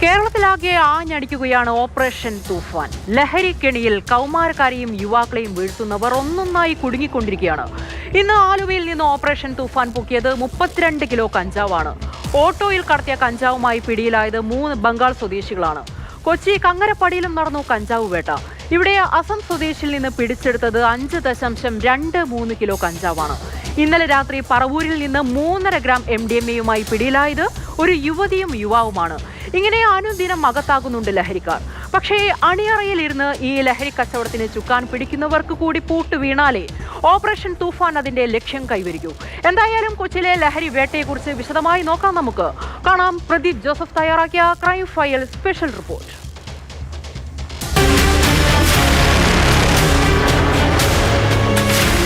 കേരളത്തിലാകെ ആഞ്ഞടിക്കുകയാണ് operation തൂഫാൻ. ലഹരി കെണിയിൽ കൗമാരക്കാരെയും യുവാക്കളെയും വീഴ്ത്തുന്നവർ ഒന്നൊന്നായി കുടുങ്ങിക്കൊണ്ടിരിക്കുകയാണ്. ഇന്ന് ആലുവയിൽ നിന്ന് ഓപ്പറേഷൻ തൂഫാൻ പൊക്കിയത് 32 കിലോ കഞ്ചാവാണ്. ഓട്ടോയിൽ കടത്തിയ കഞ്ചാവുമായി പിടിയിലായത് 3 ബംഗാൾ സ്വദേശികളാണ്. കൊച്ചി കങ്ങരപ്പടിയിലും നടന്നു കഞ്ചാവ് വേട്ട. ഇവിടെ അസം സ്വദേശിയിൽ നിന്ന് പിടിച്ചെടുത്തത് 5.23 കിലോ കഞ്ചാവാണ്. ഇന്നലെ രാത്രി പറവൂരിൽ നിന്ന് 3.5 ഗ്രാം MDMA-യുമായി പിടിയിലായത് ഒരു യുവതിയും യുവാവുമാണ്. ഇങ്ങനെ അനുദിനം അകത്താകുന്നുണ്ട് ലഹരിക്കാർ. പക്ഷേ അണിയറയിലിരുന്ന് ഈ ലഹരി കച്ചവടത്തിന് ചുക്കാൻ പിടിക്കുന്നവർക്ക് കൂടി പൂട്ട് വീണാലേ ഓപ്പറേഷൻ തൂഫാൻ അതിന്റെ ലക്ഷ്യം കൈവരിക്കൂ. എന്തായാലും കൊച്ചിയിലെ ലഹരി വേട്ടയെക്കുറിച്ച് വിശദമായി നോക്കാം. നമുക്ക് കാണാം പ്രദീപ് ജോസഫ് തയ്യാറാക്കിയ ക്രൈം ഫയൽ സ്പെഷ്യൽ റിപ്പോർട്ട്.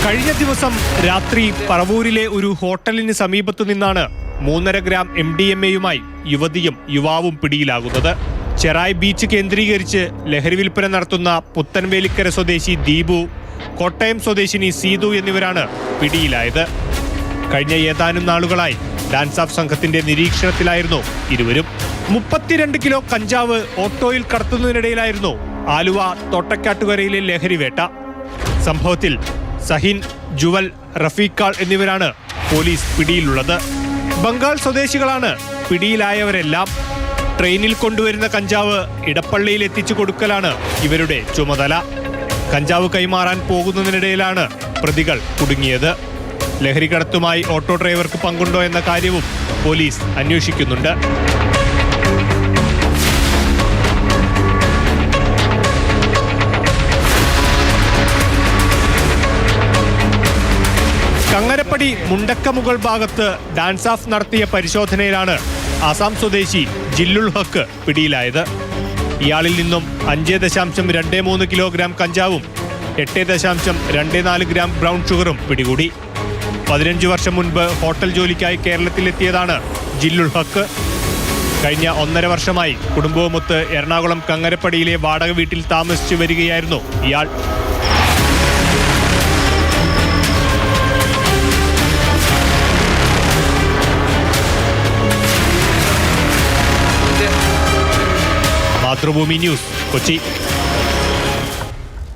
കഴിഞ്ഞ ദിവസം രാത്രി പറവൂരിലെ ഒരു ഹോട്ടലിന് സമീപത്തു നിന്നാണ് 3.5 ഗ്രാം MDMA-യുമായി യുവതിയും യുവാവും പിടിയിലാകുന്നത്. ചെറായ് ബീച്ച് കേന്ദ്രീകരിച്ച് ലഹരി വിൽപ്പന നടത്തുന്ന പുത്തൻവേലിക്കര സ്വദേശി ദീപു, കോട്ടയം സ്വദേശിനി സീതു എന്നിവരാണ് പിടിയിലായത്. കഴിഞ്ഞ ഏതാനും നാളുകളായി ഡാൻസ് ഓഫ് സംഘത്തിന്റെ നിരീക്ഷണത്തിലായിരുന്നു ഇരുവരും. 32 കിലോ കഞ്ചാവ് ഓട്ടോയിൽ കടത്തുന്നതിനിടയിലായിരുന്നു ആലുവ തോട്ടക്കാട്ടുകരയിലെ ലഹരി വേട്ട. സംഭവത്തിൽ സഹിൻ, ജുവൽ, റഫീഖാൾ എന്നിവരാണ് പോലീസ് പിടിയിലുള്ളത്. ബംഗാൾ സ്വദേശികളാണ് പിടിയിലായവരെല്ലാം. ട്രെയിനിൽ കൊണ്ടുവരുന്ന കഞ്ചാവ് ഇടപ്പള്ളിയിൽ എത്തിച്ചു കൊടുക്കലാണ് ഇവരുടെ ചുമതല. കഞ്ചാവ് കൈമാറാൻ പോകുന്നതിനിടയിലാണ് പ്രതികൾ കുടുങ്ങിയത്. ലഹരി കടത്തുമായി ഓട്ടോ ഡ്രൈവർക്ക് പങ്കുണ്ടോ എന്ന കാര്യവും പോലീസ് അന്വേഷിക്കുന്നുണ്ട്. കങ്ങരപ്പടി മുണ്ടക്കമുകൾ ഭാഗത്ത് ഡാൻസ് ഓഫ് നടത്തിയ പരിശോധനയിലാണ് ആസാം സ്വദേശി ജില്ലുൽ ഹക്ക് പിടിയിലായത്. ഇയാളിൽ നിന്നും 5.23 കിലോഗ്രാം കഞ്ചാവും 8.24 ഗ്രാം ബ്രൗൺ ഷുഗറും പിടികൂടി. 15 വർഷം മുൻപ് ഹോട്ടൽ ജോലിക്കായി കേരളത്തിലെത്തിയതാണ് ജില്ലുൽ ഹക്ക്. കഴിഞ്ഞ 1.5 വർഷമായി കുടുംബവുമൊത്ത് എറണാകുളം കങ്ങരപ്പടിയിലെ വാടക വീട്ടിൽ താമസിച്ചു വരികയായിരുന്നു ഇയാൾ. മാതൃഭൂമി ന്യൂസ്, കൊച്ചി.